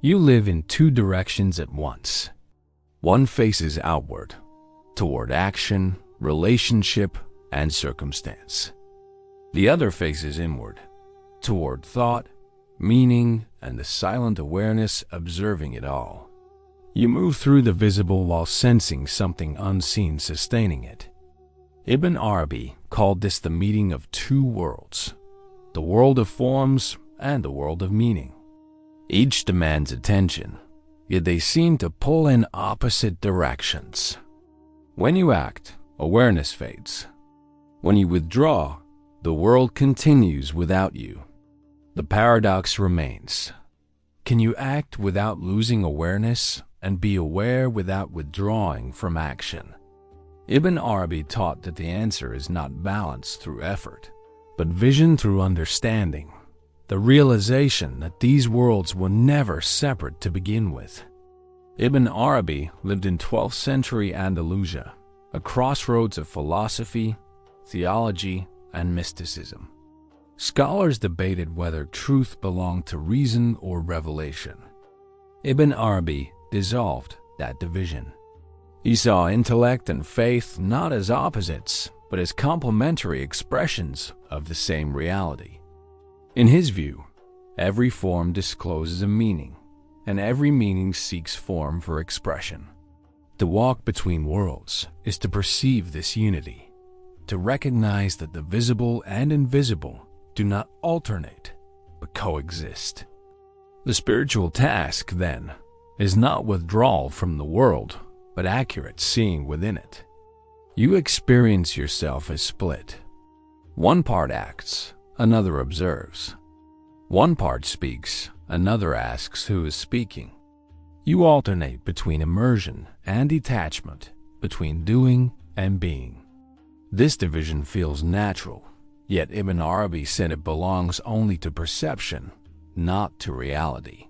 You live in two directions at once. One faces outward, toward action, relationship, and circumstance. The other faces inward, toward thought, meaning, and the silent awareness observing it all. You move through the visible while sensing something unseen sustaining it. Ibn Arabi called this the meeting of two worlds, the world of forms and the world of meaning. Each demands attention, yet they seem to pull in opposite directions. When you act, awareness fades. When you withdraw, the world continues without you. The paradox remains. Can you act without losing awareness and be aware without withdrawing from action? Ibn Arabi taught that the answer is not balance through effort, but vision through understanding, the realization that these worlds were never separate to begin with. Ibn Arabi lived in 12th century Andalusia, a crossroads of philosophy, theology, and mysticism. Scholars debated whether truth belonged to reason or revelation. Ibn Arabi dissolved that division. He saw intellect and faith not as opposites, but as complementary expressions of the same reality. In his view, every form discloses a meaning, and every meaning seeks form for expression. To walk between worlds is to perceive this unity, to recognize that the visible and invisible do not alternate, but coexist. The spiritual task, then, is not withdrawal from the world, but accurate seeing within it. You experience yourself as split. One part acts, another observes. One part speaks, another asks who is speaking. You alternate between immersion and detachment, between doing and being. This division feels natural, yet Ibn Arabi said it belongs only to perception, not to reality.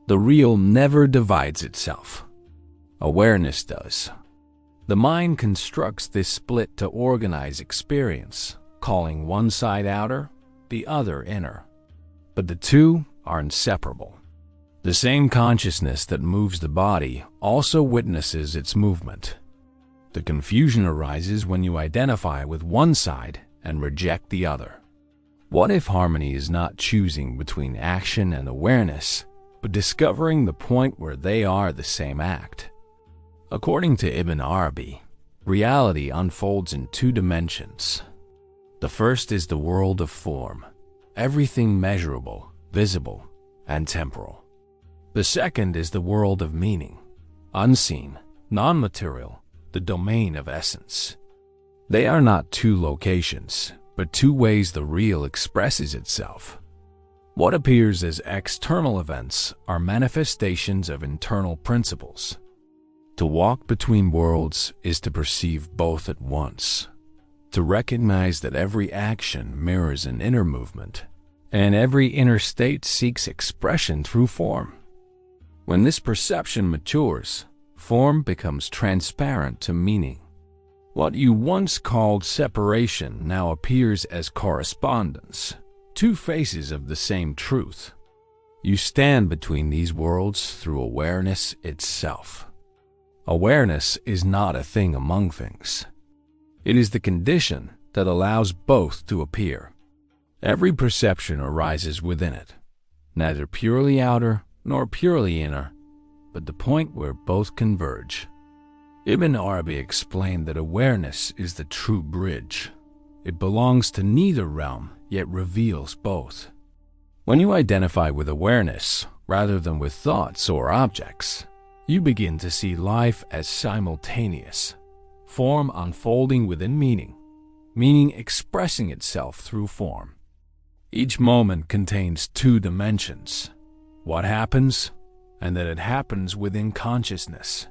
The real never divides itself. Awareness does. The mind constructs this split to organize experience, calling one side outer, the other inner. But the two are inseparable. The same consciousness that moves the body also witnesses its movement. The confusion arises when you identify with one side and reject the other. What if harmony is not choosing between action and awareness, but discovering the point where they are the same act? According to Ibn Arabi, reality unfolds in two dimensions. The first is the world of form, everything measurable, visible, and temporal. The second is the world of meaning, unseen, non-material, the domain of essence. They are not two locations, but two ways the real expresses itself. What appears as external events are manifestations of internal principles. To walk between worlds is to perceive both at once, to recognize that every action mirrors an inner movement, and every inner state seeks expression through form. When this perception matures, form becomes transparent to meaning. What you once called separation now appears as correspondence, two faces of the same truth. You stand between these worlds through awareness itself. Awareness is not a thing among things. It is the condition that allows both to appear. Every perception arises within it, neither purely outer nor purely inner, but the point where both converge. Ibn Arabi explained that awareness is the true bridge. It belongs to neither realm, yet reveals both. When you identify with awareness rather than with thoughts or objects, you begin to see life as simultaneous, form unfolding within meaning, meaning expressing itself through form. Each moment contains two dimensions: what happens, and that it happens within consciousness.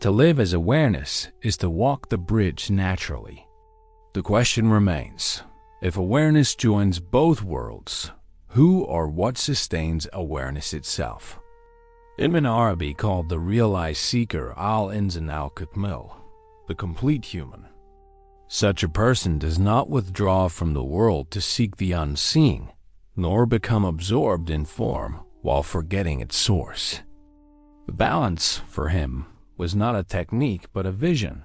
To live as awareness is to walk the bridge naturally. The question remains, if awareness joins both worlds, who or what sustains awareness itself? Ibn Arabi called the realized seeker al-insan al-kamil, the complete human. Such a person does not withdraw from the world to seek the unseen, nor become absorbed in form while forgetting its source. The balance, for him, was not a technique but a vision,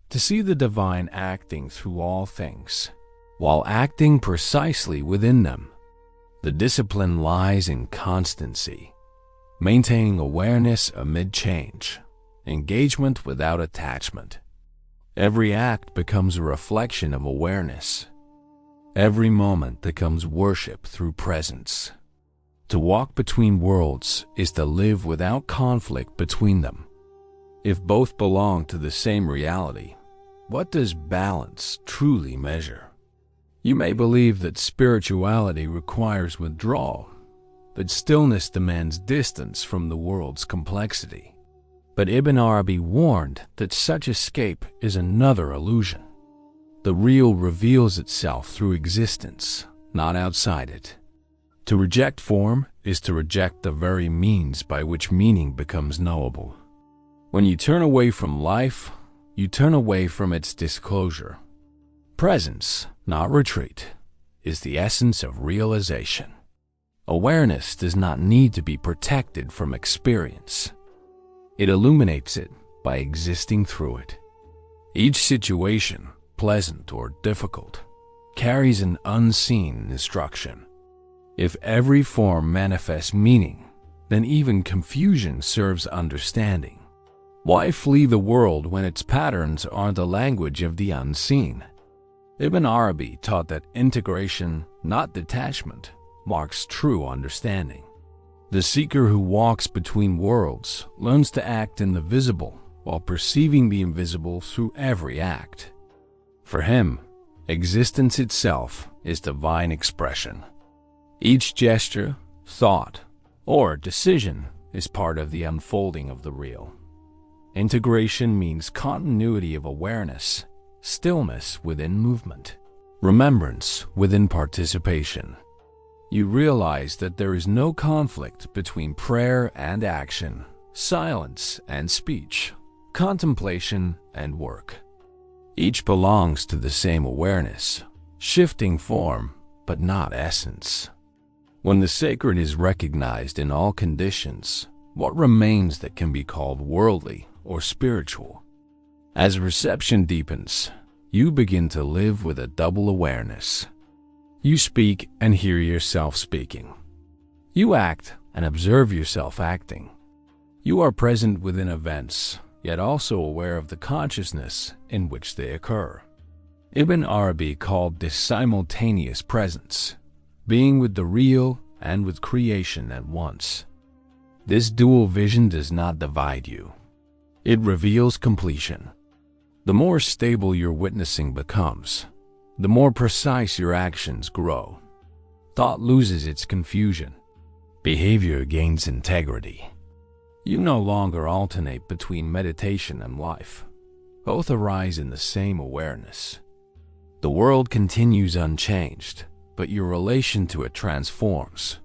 to see the divine acting through all things, while acting precisely within them. The discipline lies in constancy, maintaining awareness amid change, engagement without attachment. Every act becomes a reflection of awareness. Every moment becomes worship through presence. To walk between worlds is to live without conflict between them. If both belong to the same reality, what does balance truly measure? You may believe that spirituality requires withdrawal, that stillness demands distance from the world's complexity. But Ibn Arabi warned that such escape is another illusion. The real reveals itself through existence, not outside it. To reject form is to reject the very means by which meaning becomes knowable. When you turn away from life, you turn away from its disclosure. Presence, not retreat, is the essence of realization. Awareness does not need to be protected from experience. It illuminates it by existing through it. Each situation, pleasant or difficult, carries an unseen instruction. If every form manifests meaning, then even confusion serves understanding. Why flee the world when its patterns are the language of the unseen? Ibn Arabi taught that integration, not detachment, marks true understanding. The seeker who walks between worlds learns to act in the visible while perceiving the invisible through every act. For him, existence itself is divine expression. Each gesture, thought, or decision is part of the unfolding of the real. Integration means continuity of awareness, stillness within movement, remembrance within participation. You realize that there is no conflict between prayer and action, silence and speech, contemplation and work. Each belongs to the same awareness, shifting form, but not essence. When the sacred is recognized in all conditions, what remains that can be called worldly or spiritual? As reception deepens, you begin to live with a double awareness. You speak and hear yourself speaking. You act and observe yourself acting. You are present within events, yet also aware of the consciousness in which they occur. Ibn Arabi called this simultaneous presence, being with the real and with creation at once. This dual vision does not divide you. It reveals completion. The more stable your witnessing becomes, the more precise your actions grow. Thought loses its confusion. Behavior gains integrity. You no longer alternate between meditation and life. Both arise in the same awareness. The world continues unchanged, but your relation to it transforms.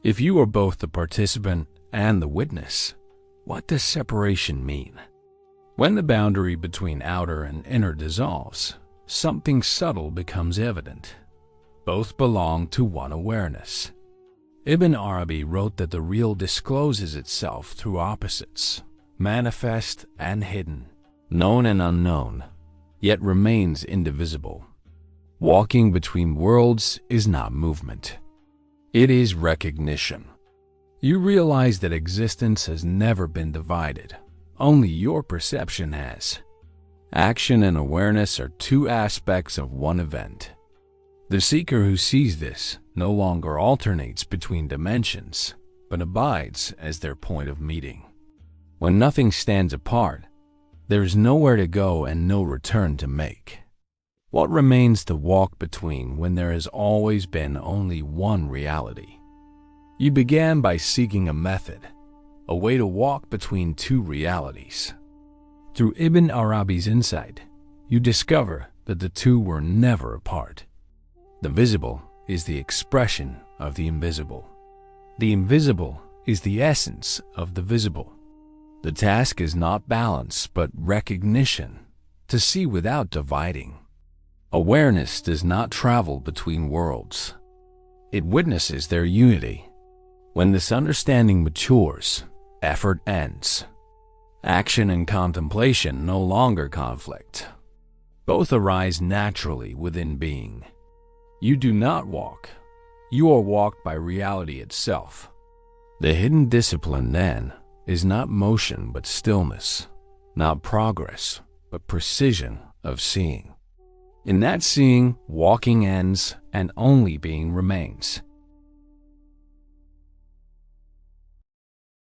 If you are both the participant and the witness, what does separation mean? When the boundary between outer and inner dissolves, something subtle becomes evident. Both belong to one awareness. Ibn Arabi wrote that the real discloses itself through opposites, manifest and hidden, known and unknown, yet remains indivisible. Walking between worlds is not movement. It is recognition. You realize that existence has never been divided. Only your perception has. Action and awareness are two aspects of one event. The seeker who sees this no longer alternates between dimensions, but abides as their point of meeting. When nothing stands apart, there is nowhere to go and no return to make. What remains to walk between when there has always been only one reality? You began by seeking a method, a way to walk between two realities. Through Ibn Arabi's insight, you discover that the two were never apart. The visible is the expression of the invisible. The invisible is the essence of the visible. The task is not balance, but recognition, to see without dividing. Awareness does not travel between worlds. It witnesses their unity. When this understanding matures, effort ends. Action and contemplation no longer conflict. Both arise naturally within being. You do not walk. You are walked by reality itself. The hidden discipline, then, is not motion but stillness, not progress but precision of seeing. In that seeing, walking ends and only being remains.